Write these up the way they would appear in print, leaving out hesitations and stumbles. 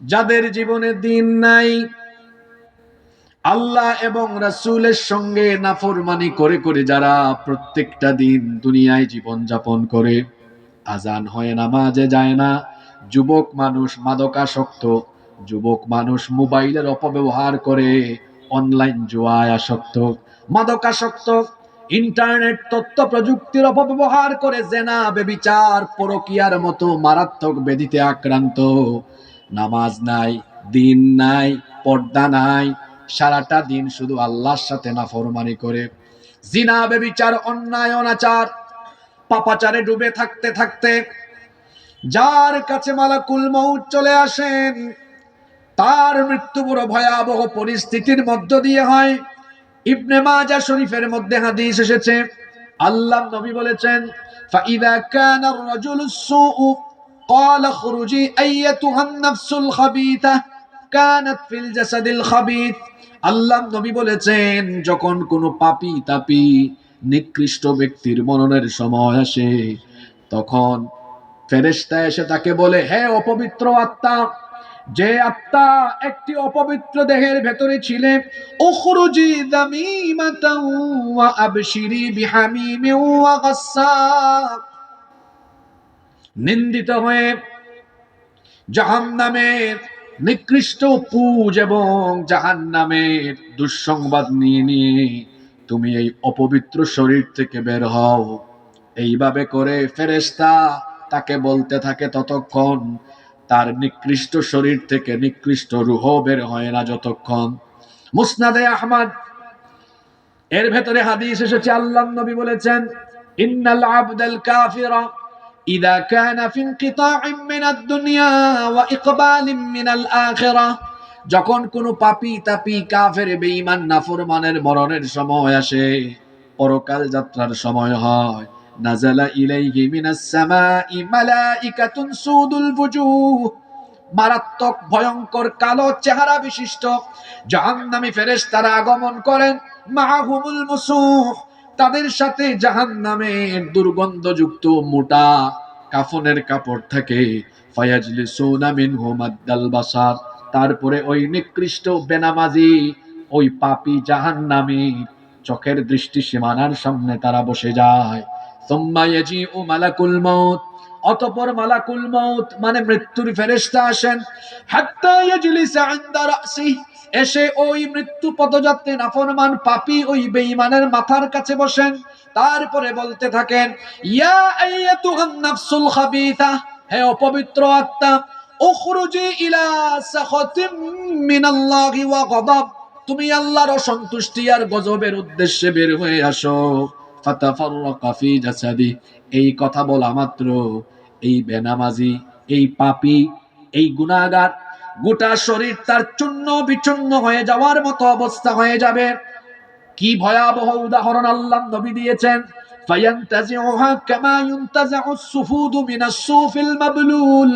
যাদের জীবনে দিন নাই, আল্লাহ এবং রাসূলের সঙ্গে নাফরমানি করে করে যারা প্রত্যেকটা দিন দুনিয়ায় জীবন যাপন করে, আজান হয় নামাজে যায় না, যুবক মানুষ মাদকাসক্ত, যুবক মানুষ মোবাইলের অপব্যবহার করে, অনলাইন জুয়ায় আসক্ত, মাদকাসক্ত, ইন্টারনেট তথ্য প্রযুক্তির অপব্যবহার করে জেনা ব্যভিচার পরকীয়ার মতো মারাত্মক ব্যাধিতে আক্রান্ত, নামাজ নাই, দিন নাই, পর্দা নাই, সারাটা দিন শুধু আল্লাহর সাথে নাফরমানি করে, জিনা ব্যভিচার অন্যায় অনাচার পাপাচারে ডুবে থাকতে থাকতে যার কাছে মালাকুল মউত চলে আসেন, তার মৃত্যু বড় ভয়াবহ পরিস্থিতির মধ্য দিয়ে হয়। ইবনে মাজাহ শরীফের মধ্যে হাদিস এসেছে, আল্লাহর নবী বলেছেন, ফাইদা কানা আর-রাজুলু সূউ ক্বালা খুরুজি আইয়াতুহান নাফসুল খাবিথা কানাত ফিল জাসাদিল খাবিথ। আল্লাহর নবী বলেছেন, যখন কোনো পাপী তাপী নিকৃষ্ট ব্যক্তির মরণের সময় আসে, তখন ফেরেশতা এসে তাকে বলে, হে অপবিত্র আত্মা, যে আত্মা একটি অপবিত্র দেহের ভেতরে ছিলে, উখরুজি দামিমাতাও ওয়া আবশিরি বিহামিমিন ওয়া গাসসাক, নিন্দিত হয়ে জাহান্নামের নিকৃষ্ট পুজ এবং জাহান্নামের দুঃসংবাদ নিয়ে নিয়ে তুমি এই অপবিত্র শরীর থেকে বের হও। এইভাবে করে ফেরেশতা তাকে বলতে থাকে ততক্ষণ তার নিকৃষ্ট শরীর থেকে নিকৃষ্ট রূহ বের হয় না যতক্ষণ। মুসনাদে আহমদ এর ভেতরে হাদিস এসেছে, আল্লাহর নবী বলেছেন, ইন্নাল আবদাল কাফিরা ইযা কানা ফি ইনকিতাইম মিনাদ দুনিয়া ওয়া ইকবালিম মিনাল আখিরাহ, যখন কোন পাপী তাপী কাফের বেঈমান নাফরমানের মরণের সময় আসে, পরকাল যাত্রার সময় হয়, নাযালা ইলাইহি মিনাস সামাই মালাইকাতুন সুদুল ফুজুহ, মারাত্মক ভয়ঙ্কর কালো চেহারা বিশিষ্ট জাহান্নামী ফেরেশতারা আগমন করেন, মাআহুমুল মুসুহ, তাদের সাথে জাহান্নামের দুর্গন্ধযুক্ত মোটা কাফনের কাপড় থাকে, ফায়াজলিসুনা মিনহু মাদ্দাল বাসার, তারপরে ওই নিকৃষ্ট বেনামাজি ওই পাপী জাহান্নামী চোখের দৃষ্টি সীমানার সামনে তারা বসে যায়। সুম্মা ইয়াজিউ মালাকুল মাউত, অতঃপর মালাকুল মউত মানে মৃত্যুর ফেরেশতা আসেন, হাত্তা ইয়াজলিসা ইনদা রাসিহি, এসে ওই মৃত্যু পথযাত্রী নাফরমান পাপী ওই বেঈমানের মাথার কাছে বসেন, তারপরে বলতে থাকেন, ইয়া আইয়াতুহান নাফসুল খাবিথা, হে অপবিত্র আত্মা, উখরুজি ইলা সাখাতিম মিনাল্লাহি ওয়া গাদাব, তুমি আল্লাহর অসন্তুষ্টি আর গজবের উদ্দেশ্যে বের হয়ে আসো। ফাতাফাররাকা ফি জাসাদি, এই কথা বলা মাত্র এই বেনামাজি, এই পাপী, এই গুনাহগার গোটা শরীর তার চূর্ণ বিচূর্ণ হয়ে যাওয়ার মতো অবস্থা হয়ে যাবে। কি ভয়াবহ উদাহরণ আল্লাহর নবী দিয়েছেন, ফায়ান্তাজিউহা কামা ইউনতাজাউস সুফুদু মিনাস সুফিল মাবলুল,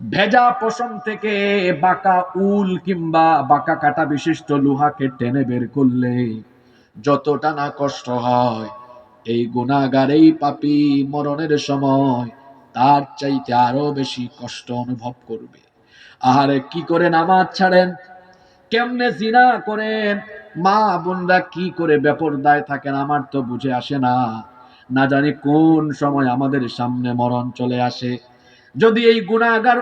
ভেজা পশম থেকে বাঁকা উল কিংবা বাঁকা কাটা বিশিষ্ট লোহাকে টেনে বের করলে যতটা না কষ্ট হয়, এই গুনাহগার এই পাপী মরণের সময় তার চাইতে আরো বেশি কষ্ট অনুভব করবে। আহারে কি করে নামাজ ছাড়েন, কেমনে জিনা করেন, মা বোনরা কি করে বেপরদায় থাকেন, আমার তো বুঝে আসে না। না জানি কোন সময় আমাদের সামনে মরণ চলে আসে। যদি এই গুনাহগার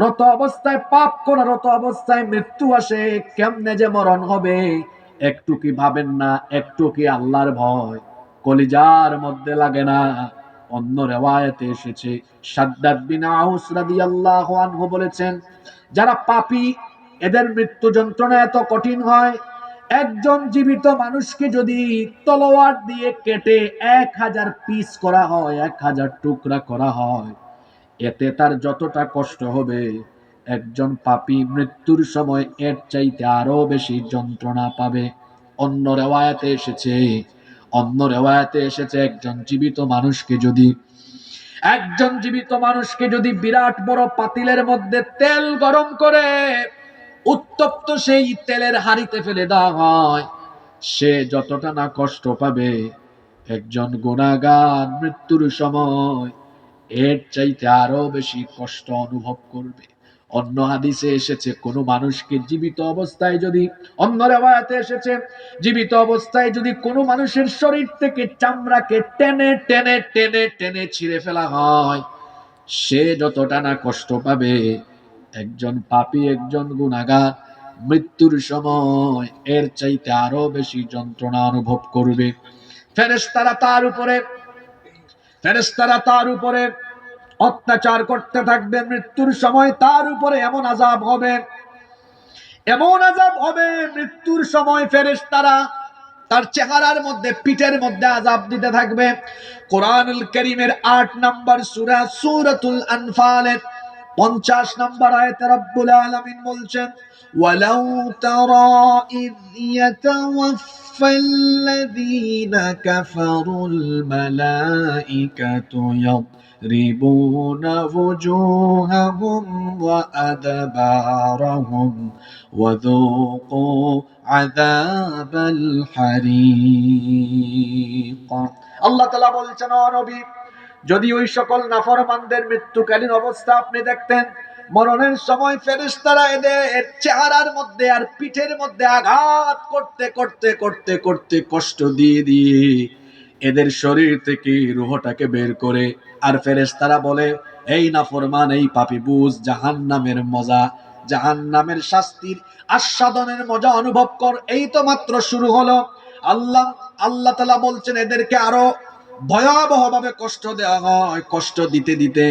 রত অবস্থায়, পাপ করার রত অবস্থায় মৃত্যু আসে, কেমনে যে মরণ হবে একটু কি ভাবেন না? একটু কি আল্লাহর ভয় কলিজার মধ্যে লাগে না? অন্য রিওয়ায়াতে এসেছে, শাদ্দাদ বিন আউস রাদিয়াল্লাহু আনহু বলেছেন, যারা পাপী এদের মৃত্যু যন্ত্রণা এত কঠিন হয়, একজন জীবিত মানুষকে যদি তলোয়ার দিয়ে কেটে 1000 পিস করা হয়, 1000 টুকরা করা হয়, এতে তার যতটা কষ্ট হবে, একজন পাপী মৃত্যুর সময় এর চাইতে আরো বেশি যন্ত্রণা পাবে। অন্য রিওয়ায়াতে এসেছে, একজন জীবিত মানুষকে যদি বিরাট বড় পাতিলের মধ্যে তেল গরম করে উত্তপ্ত সেই তেলের হাঁড়িতে ফেলে দেওয়া হয়, সে যতটা না কষ্ট পাবে, একজন গুনাহগার মৃত্যুর সময় এর চাইতে আরো বেশি কষ্ট অনুভব করবে। অন্য হাদিসে এসেছে কোন মানুষকে জীবিত অবস্থায় যদি, অন্য রিওয়ায়াতে এসেছে জীবিত অবস্থায় যদি কোন মানুষের শরীর থেকে চামড়াকে টেনে টেনে টেনে টেনে ছিঁড়ে ফেলা হয়, সে যতটা না কষ্ট পাবে, একজন পাপী, একজন গুনাহগার মৃত্যুর সময় এর চাইতে আরো বেশি যন্ত্রণা অনুভব করবে। ফেরেশতারা তার উপরে অত্যাচার করতে থাকবে। মৃত্যুর সময় তার উপরে এমন আযাব হবে, এমন আযাব হবে মৃত্যুর সময় ফেরেশতারা তার চেহারার মধ্যে, পিঠের মধ্যে আযাব দিতে থাকবে। কোরআনুল কারীমের ৮ নম্বর সূরা সূরাতুল আনফালের ৫০ নম্বর আয়াতে রব্বুল আলামিন বলছেন, ওয়ালাউ তারা ইয ইয়াতাওয়াফাল্লাযীনা কাফারুল মালাইকাতু ইয়াদরিবুনা ওয়ুজুহাহুম ওয়া আদবারহুম ওয়াযুকু আযাবাল হারীক। আল্লাহ তাআলা বলছেন, ও নবী, যদি ওই সকল নাফরমানদের মৃত্যুকালীন অবস্থা আপনি দেখতেন, মরণের সময় ফেরেশতারা এদের চেহারার মধ্যে আর পিঠের মধ্যে আঘাত করতে করতে করতে করতে কষ্ট দিয়ে দিয়ে এদের শরীর থেকে রূহটাকে বের করে, আর ফেরেশতারা বলে, এই নাফরমান, এই পাপী, বুঝ জাহান্নামের মজা, জাহান্নামের শাস্তির আস্বাদনের মজা অনুভব কর, এই তো মাত্র শুরু হলো। আল্লাহ তাআলা বলছেন এদেরকে আরো ভয়াবহ ভাবে কষ্ট দেওয়া হয়। কষ্ট দিতে দিতে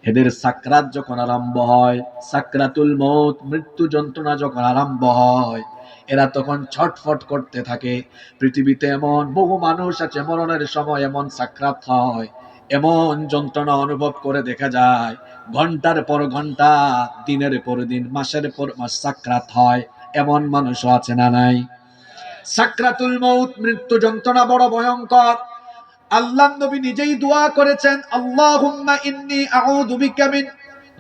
এদের সাকরাত যখন আরম্ভ হয়, সাকরাতুল মউত, মৃত্যু যন্ত্রণা যখন আরম্ভ হয়, এরা তখন ছটফট করতে থাকে। পৃথিবীতে এমন বহু মানুষ আছে মরণের সময় এমন সাকরাত হয়, এমন যন্ত্রণা অনুভব করে দেখা যায়, ঘন্টার পর ঘন্টা, দিনের পর দিন, মাসের পর মাস সাকরাত হয়। এমন মানুষও আছে না নাই? সাকরাতুল মউত, মৃত্যু যন্ত্রণা বড় ভয়ঙ্কর। আল্লাহর নবী নিজেই দোয়া করেছেন, আল্লাহুম্মা ইন্নী আউযু বিকা মিন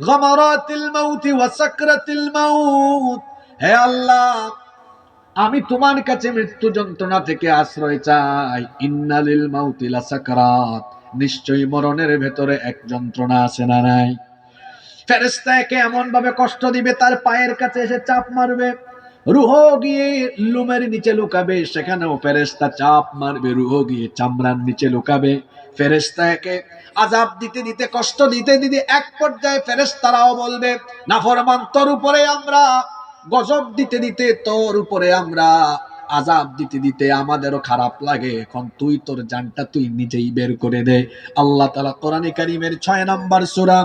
গামারাতিল মাউত ওয়া সাকরাতিল মাউত। হে আল্লাহ, আমি তোমার কাছে মৃত্যু যন্ত্রণা থেকে আশ্রয় চাই। ইন্নালিল মাউতি লাসাকরাত, নিশ্চয়ই মরণের ভেতরে এক যন্ত্রণা আছে না নাই? ফেরেশতাকে এমন ভাবে কষ্ট দিবে, তার পায়ের কাছে এসে চাপ মারবে, রূহ গিয়ে লুমের নিচে লুকাবে, সেখানেও ফেরেশতা চাপ মারবে, রূহ গিয়ে চামড়ার নিচে লুকাবে। ফেরেশতাকে আযাব দিতে দিতে, কষ্ট দিতে দিতে এক পর্যায়ে ফেরেশতারাও বলবে, নাফরমান, তোর উপরে আমরা গজব দিতে দিতে, তোর উপরে আমরা আযাব দিতে দিতে আমাদেরও খারাপ লাগে, এখন তুই তোর জানটা তুই নিজেই বের করে দে। আল্লাহ তাআলা কোরআনে কারীমের ৬ নম্বর সূরা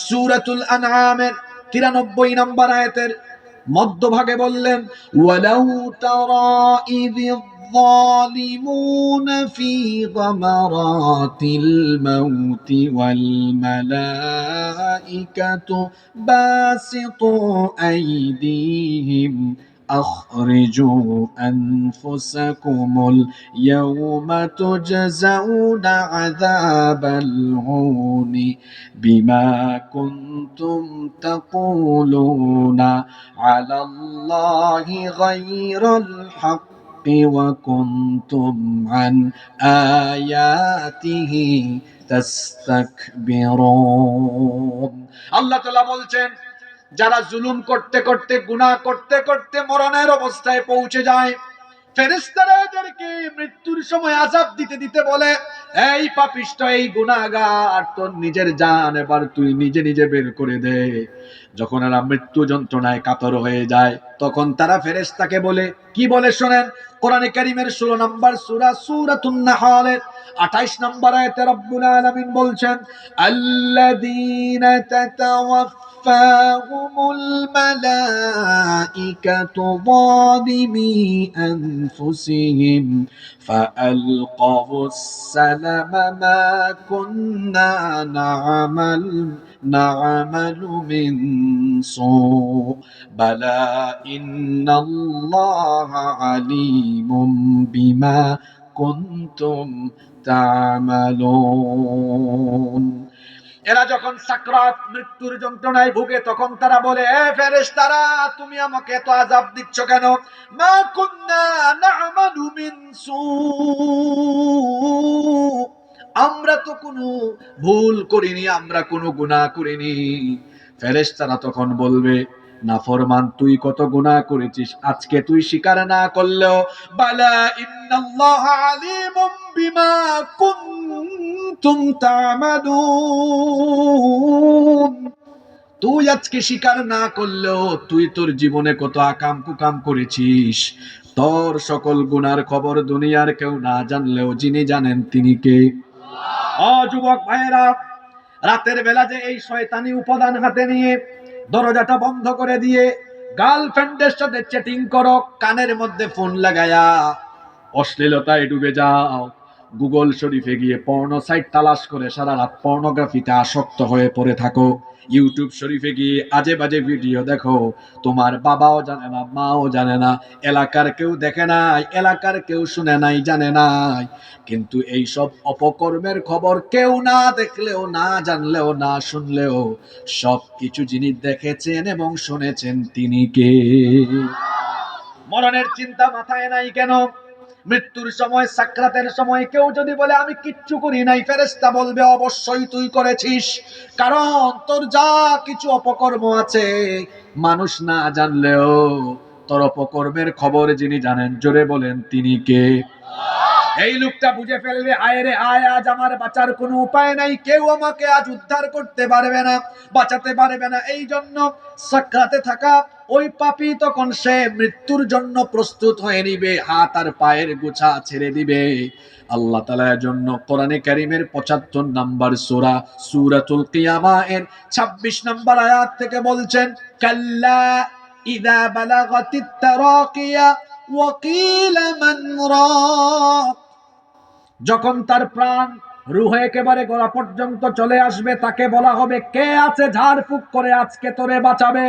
সূরাতুল আনআমের ৯৩ নম্বর আয়াতের মধ্যভাগে বললেন, ওয়ালাউ তারা ইযিয الظالمون في غمرات الموت والملائكة باسطوا أيديهم أخرجوا أنفسكم اليوم تجزون عذاب الهون بما كنتم تقولون على الله غير الحق وكنتم عن آياته تستكبرون। আল্লাহ তাআলা বলছেন, যারা জুলুম করতে করতে, গুনাহ করতে করতে মরণের অবস্থায় পৌঁছে যায়, ফেরেশতারা এদেরকে মৃত্যুর সময় আযাব দিতে দিতে বলে, এই পাপিষ্ঠ, এই গুনাহগার, তোর নিজের জান এবার তুই নিজে নিজে বের করে দে। যখন এরা মৃত্যু যন্ত্রণায় কাতর হয়ে যায়, তখন তারা ফেরেশতাকে বলে, কি বলে শোনেন, কোরআনে কারীমের ১৬ নম্বর সূরা সূরাতুন নাহলের ২৮ নম্বর আয়াতে রব্বুল আলামিন বলছেন, আল্লাযীনা তাতাওয়াফাহুমুল মালাইকাতু যালিমি আনফুসিহিম ফাআলকাউস সালামা মা কুন্না না'মালু মিন সু বালা ইন্নাল্লাহা আলীমুম বিমা কুনতুম তা'মালুন। এরা যখন সাকরাত, মৃত্যুর যন্ত্রণায় ভুগে, তখন তারা বলে, এ ফেরেশতারা, তুমি আমাকে এত আযাব দিচ্ছ কেন? মা কুন্না না'মালু মিন সু, আমরা তো কোনো ভুল করিনি, আমরা কোনো গুনাহ করিনি। ফেরেশতারা তখন বলবে, নাফরমান তুই কত গুনাহ করেছিস, আজকে তুই স্বীকার না করলেও বালা ইন্নাল্লাহা আলিমুম বিমা কুনতুম তা'মালুন। তুই আজকে স্বীকার না করলেও তুই তোর জীবনে কত আকাম কুকাম করেছিস, তোর সকল গুনার খবর দুনিয়ার কেউ না জানলেও যিনি জানেন তিনি কে? যুবক ভাইয়েরা, রাতের বেলা যে এই শয়তানি উপাদান হাতে নিয়ে দরজাটা বন্ধ করে দিয়ে গার্লফ্রেন্ডের সাথে চ্যাটিং করো, কানের মধ্যে ফোন লাগায়া অশ্লীলতায় ডুবে যাও, গুগল শরীফে গিয়ে পর্ন সাইট তালাশ করে সারা রাত পর্নোগ্রাফিতে আসক্ত হয়ে পড়ে থাকো, ইউটিউব শরীফে গিয়ে আজে বাজে ভিডিও দেখো, তোমার বাবাও জানে না, মাও জানে না, এলাকার কেউ দেখে নাই, এলাকার কেউ শুনে নাই, জানে নাই, কিন্তু এই সব অপকর্মের খবর কেউ না দেখলেও, না জানলেও, না শুনলেও সব কিছু যিনি দেখেছেন এবং শুনেছেন তিনি কে? মরণের চিন্তা মাথায় নাই কেন? মৃত্যুর সময়, সাকরাতের সময় কেউ যদি বলে আমি কিচ্ছু করি নাই, ফেরেশতা বলবে অবশ্যই তুই করেছিস, কারণ তোর যা কিছু অপকর্ম আছে মানুষ না জানলেও তোর অপকর্মের খবর যিনি জানেন, জোরে বলেন তিনি কে? এই লোকটা বুঝে ফেলবে, আয় রে আয়, আজ আমার বাঁচার কোনো উপায় নাই, কেউ আমাকে আজ উদ্ধার করতে পারবে না, বাঁচাতে পারবে না। এই জন্য সাকরাতে থাকা ওই পাপী তখন সে মৃত্যুর জন্য প্রস্তুত হয়ে নিবে, হাত আর পায়ের গোছা ছেড়ে দিবে। আল্লাহ তাআলার জন্য কোরআনে কারীমের ৭৫ নম্বর সূরা সূরাতুল কিয়ামা এর ২৬ নম্বর আয়াত থেকে বলছেন, কাল্লা ইযা বালাগাতিত তারাকিয়া ওয়া কিলা মান রাক। যখন তার প্রাণ রূহ একেবারে গলা পর্যন্ত চলে আসবে, তাকে বলা হবে কে আছে ঝাড়ফুঁক করে আজকে তোরে বাঁচাবে।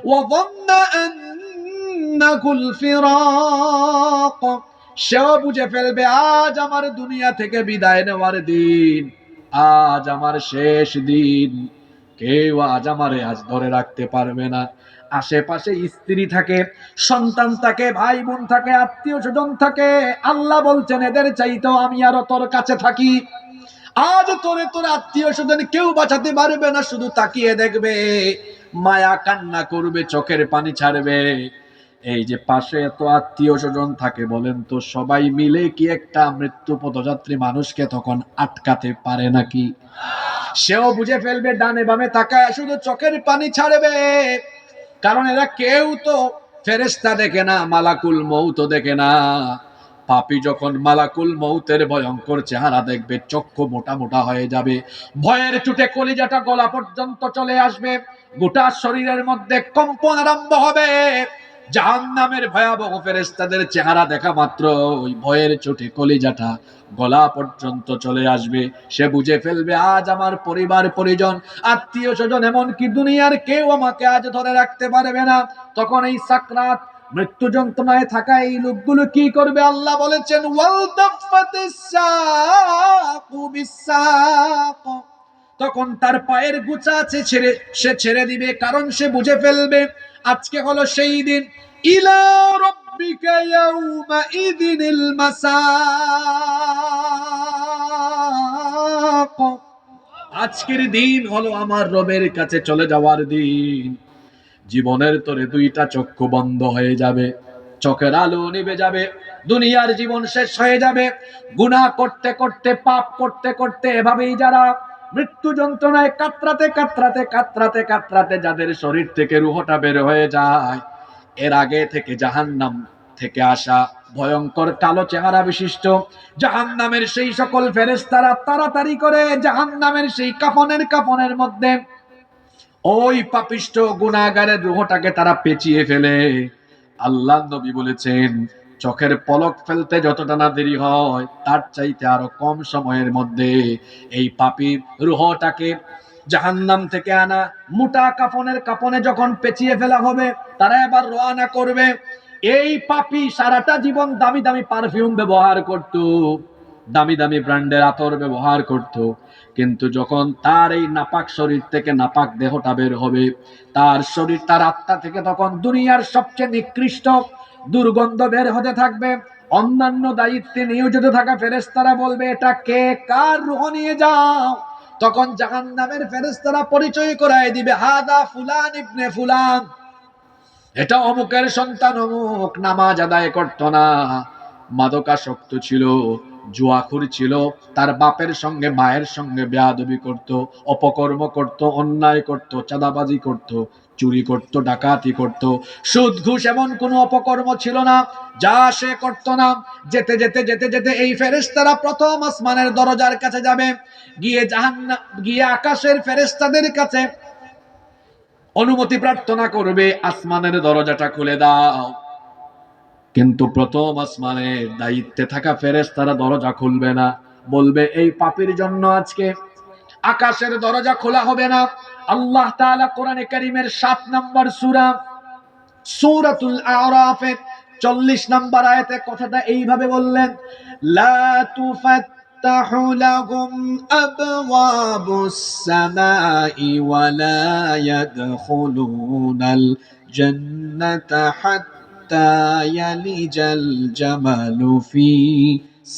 ওয়া যান্না আন্নাকুল ফিরাক, সেও বুঝে ফেলবে আজ আমার দুনিয়া থেকে বিদায় নেওয়ার দিন, আজ আমার শেষ দিন, কেউ আজ আমারে আজ ধরে রাখতে পারবে না। আশেপাশে স্ত্রী থাকে, সন্তান থাকে, ভাই বোন থাকে, আত্মীয় স্বজন থাকে, আল্লাহ বলছেন এদের চাইতেও আমি আরো তোর কাছে থাকি। আজ তোরে তোর আত্মীয় স্বজন কেউ বাঁচাতে পারবে না, শুধু তাকিয়ে দেখবে, মায়া কান্না করবে, চোখের পানি ছাড়বে। এই যে পাশে এত আত্মীয় স্বজন থাকে, বলেন তো সবাই মিলে কি একটা মৃত্যু পথযাত্রী মানুষকে তখন আটকাতে পারে নাকি? সেও বুঝে ফেলবে, ডানে বামে তাকায় শুধু চোখের পানি ছাড়বে, কারণ এরা কেউ তো ফেরেশতা দেখে না, মালাকুল মউত দেখে না। পাপী যখন মালাকুল মউতের ভয়ঙ্কর চেহারা দেখবে, চক্ষু মোটা মোটা হয়ে যাবে, ভয়ের চোটে কলিজাটা গলা পর্যন্ত চলে আসবে, গোটা শরীরের মধ্যে কম্পন আরম্ভ হবে। জাহান্নামের ভয়াবহ ফেরেশতাদের চেহারা দেখা মাত্র ওই ভয়ের চোটে কলিজাটা গলা পর্যন্ত চলে আসবে। সে বুঝে ফেলবে আজ আমার পরিবার পরিজন, আত্মীয় স্বজন, এমনকি দুনিয়ার কেউ আমাকে আজ ধরে রাখতে পারবে না। তখন এই সাকরাত, মৃত্যু যন্ত্রণায় থাকা এই লোকগুলো কি করবে? আল্লাহ বলেছেন ওয়ালতাফাতিস সাকু বিসাক, তখন তার পায়ের গোছা আছে সে ছেড়ে দিবে, কারণ সে বুঝে ফেলবে আজকে হলো সেই দিন। ইলা রাব্বিকা ইয়াউমাইযিনিল মাসাক, আজকের দিন হলো আমার রবের কাছে চলে যাওয়ার দিন। জীবনের তোরে দুইটা চক্ষু বন্ধ হয়ে যাবে, চোখের আলো নিভে যাবে, দুনিয়ার জীবন শেষ হয়ে যাবে। গুনাহ করতে করতে, পাপ করতে করতে এভাবেই যারা মৃত্যু যন্ত্রণায় কাতরাতে কাতরাতে কাতরাতে কাতরাতে যাদের শরীর থেকে রূহটা বের হয়ে যায়, এর আগে থেকে জাহান্নাম থেকে আসা ভয়ঙ্কর কালো চেহারা বিশিষ্ট জাহান্নামের সেই সকল ফেরেশতারা তাড়াতাড়ি করে জাহান্নামের সেই কাফনের মধ্যে ওই পাপিষ্ট গুনাহগারের রূহটাকে তারা পেঁচিয়ে ফেলে। আল্লাহ নবী বলেছেন চোখের পলক ফেলতে যতটা না দেরি হয়, তার চাইতে আরো কম সময়ের মধ্যে এই পাপীর রূহটাকে জাহান্নাম থেকে আনা মোটা কাফনে যখন পেঁচিয়ে ফেলা হবে, তারা এবার রওনা করবে। এই পাপী সারাটা জীবন দামি দামি পারফিউম ব্যবহার করত, দামি দামি ব্র্যান্ডের আতর ব্যবহার করত, কিন্তু যখন তার এই নাপাক শরীর থেকে নাপাক দেহটা বের হবে, তার শরীর, তার আত্মা থেকে তখন দুনিয়ার সবচেয়ে নিকৃষ্ট দুর্গন্ধ বের হতে থাকবে। অন্যান্য দায়িত্বে নিয়োজিত থাকা ফেরেশতারা বলবে এটা কে, কার রূহ নিয়ে যাও। তখন জাহান্নামের ফেরেশতারা পরিচয় করায় দিবে, হাদা ফুলান ইবনে ফুলান, এটা অমুকের সন্তান অমুক, নামাজ আদায় করতো না, মাদকাসক্ত ছিল, জুয়াখুর ছিল, তার বাপের সঙ্গে মায়ের সঙ্গে বেয়াদবি করত, অপকর্ম করত, অন্যায় করত, চাঁদাবাজি করত, চুরি করত, ডাকাতি করত, সুদ ঘুষ এমন কোন অপকর্ম ছিল না যা সে করত না। যেতে যেতে যেতে যেতে এই ফেরেশতারা প্রথম আসমানের দরজার কাছে যাবে, গিয়ে আকাশের ফেরেশতাদের কাছে অনুমতি প্রার্থনা করবে, আসমানের দরজাটা খুলে দাও। কিন্তু প্রথম আসমানের দায়িত্বে থাকা ফেরেশতারা দরজা খুলবে না, বলবে এই পাপীর জন্য আজকে আকাশের দরজা খোলা হবে না। আল্লাহ তাআলা কোরআনে কারীমের 7 নম্বর সূরা সূরাতুল আরাফের 40 নম্বর আয়াতে কথাটা এইভাবে বললেন, লা তুফাত্তাহু লাহুম আবওয়াবুস সামাই ওয়া লা ইয়াদখুলুনাল জান্নাতা হাত্তা ইয়ালিজাল জামালু ফি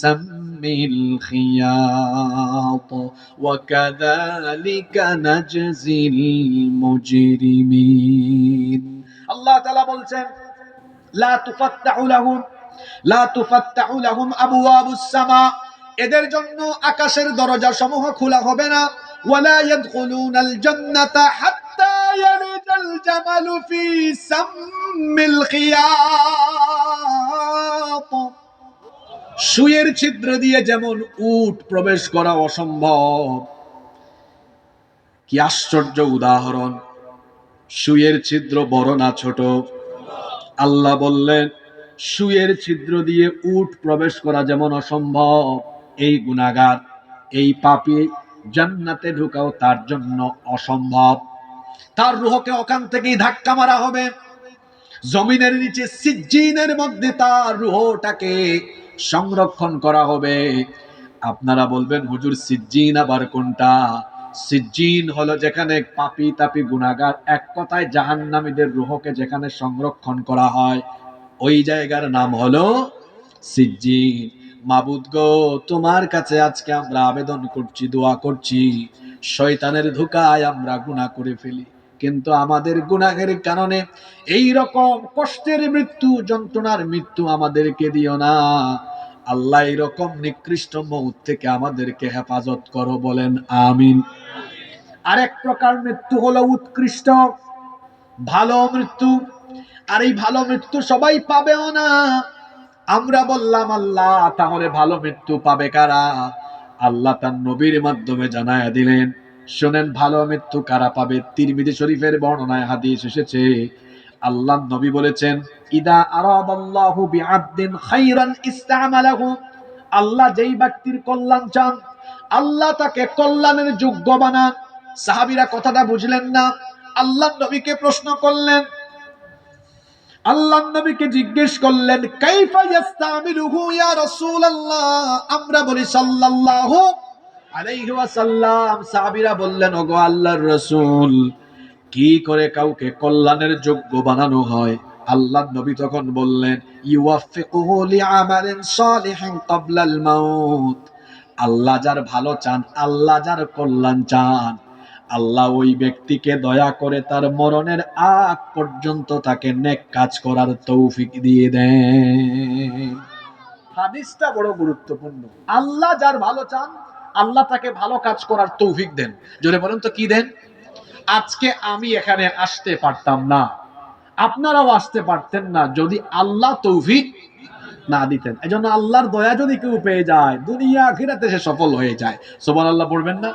সাম্মিল খিয়াত ওয়া কাযালিকা নাজজিল মুজরিমিন। আল্লাহ তাআলা বলছেন, লা তুফাত্তাহু লাহুম আবওয়াবুস সামা, এদের জন্য আকাশের দরজা সমূহ খোলা হবে না, ওয়ালা ইয়াদখুলুনাল জান্নাতা হাত্তা ইয়ালিজাল জামালু ফি সাম্মিল খিয়াত। সুয়ের ছিদ্র দিয়ে যেমন উট প্রবেশ করা অসম্ভব, কি আশ্চর্য উদাহরণ! সুয়ের ছিদ্র বড় না ছোট? আল্লাহ বললেন সুয়ের ছিদ্র দিয়ে উট প্রবেশ করা যেমন অসম্ভব, এই গুনাহগার, এই পাপী জান্নাতে ঢোকাও তার জন্য অসম্ভব। তার রূহকে ওখান থেকেই ধাক্কা মারা হবে, জমিনের নিচে সিজ্জিনের মধ্যে তার রূহটাকে সংরক্ষণ করা হবে। আপনারা বলবেন হুজুর সিজ্জিন আবার কোনটা? সিজ্জিন হলো যেখানে পাপী তাপী গুনাহগার, এক কথায় জাহান্নামীদের রূহকে যেখানে সংরক্ষণ করা হয়, ওই জায়গার নাম হলো সিজ্জিন। মাবুদ গো, তোমার কাছে আজকে আমরা আবেদন করছি, দোয়া করছি, শয়তানের ধোঁকায় আমরা গুনাহ করে ফেলি, কিন্তু আমাদের গুনাহের কারণে এই রকম কষ্টের মৃত্যু, যন্ত্রণার মৃত্যু আমাদেরকে দিও না। আল্লাহ এরকম নিকৃষ্ট মউত থেকে আমাদেরকে হেফাজত করো, বলেন আমিন। আরেক প্রকার মৃত্যু হলো উৎকৃষ্ট ভালো মৃত্যু, আর এই ভালো মৃত্যু সবাই পাবেও না। আমরা বললাম আল্লাহ তাহলে ভালো মৃত্যু পাবে কারা? আল্লাহ তার নবীর মাধ্যমে জানায়া দিলেন, শুনেন ভালো মৃত্যু কারা পাবে। তিরমিজি শরীফের বর্ণনায় হাদিস এসেছে, আল্লাহ নবী বলেছেন, ইদা আরাদাল্লাহু বিআবদিন খাইরান ইসতামালাহু, আল্লাহ যেই ব্যক্তির কল্যাণ চান আল্লাহ তাকে কল্যাণের যোগ্য বানান। সাহাবীরা কথাটা বুঝলেন না, আল্লাহ নবীকে প্রশ্ন করলেন, আল্লাহ নবীকে জিজ্ঞেস করলেন, কাইফা ইস্তামিলুহু ইয়া রাসূলুল্লাহ? আমরা বলি সাল্লাল্লাহু আলাইহি ওয়াসাল্লাম। সাহাবীরা বললেন, ওগো আল্লাহর রাসূল, কি করে কাউকে কল্যাণের যোগ্য বানানো হয়? আল্লাহ নবী তখন বললেন, ইউওয়াফিকুহু লিআমালিন সালিহিন ক্বাবলাল মাউত। আল্লাহ যার ভালো চান, আল্লাহ যার কল্যাণ চান, আল্লাহ ওই ব্যক্তিকে দয়া করে তার মরণের আগ পর্যন্ত তাকে নেক কাজ করার তৌফিক দিয়ে দেন। হাদিসটা বড় গুরুত্বপূর্ণ। আল্লাহ যার ভালো চান আল্লাহ তাকে ভালো কাজ করার তৌফিক দেন। জোরে বলেন তো কি দেন? আজকে আমি এখানে আসতে পারতাম না, আপনারাও আসতে পারতেন না যদি আল্লাহ তৌফিক না দিতেন। এজন্য আল্লাহর দয়া যদি কেউ পেয়ে যায়, দুনিয়া আখিরাতে সে সফল হয়ে যায়। সুবহানাল্লাহ পড়বেন না?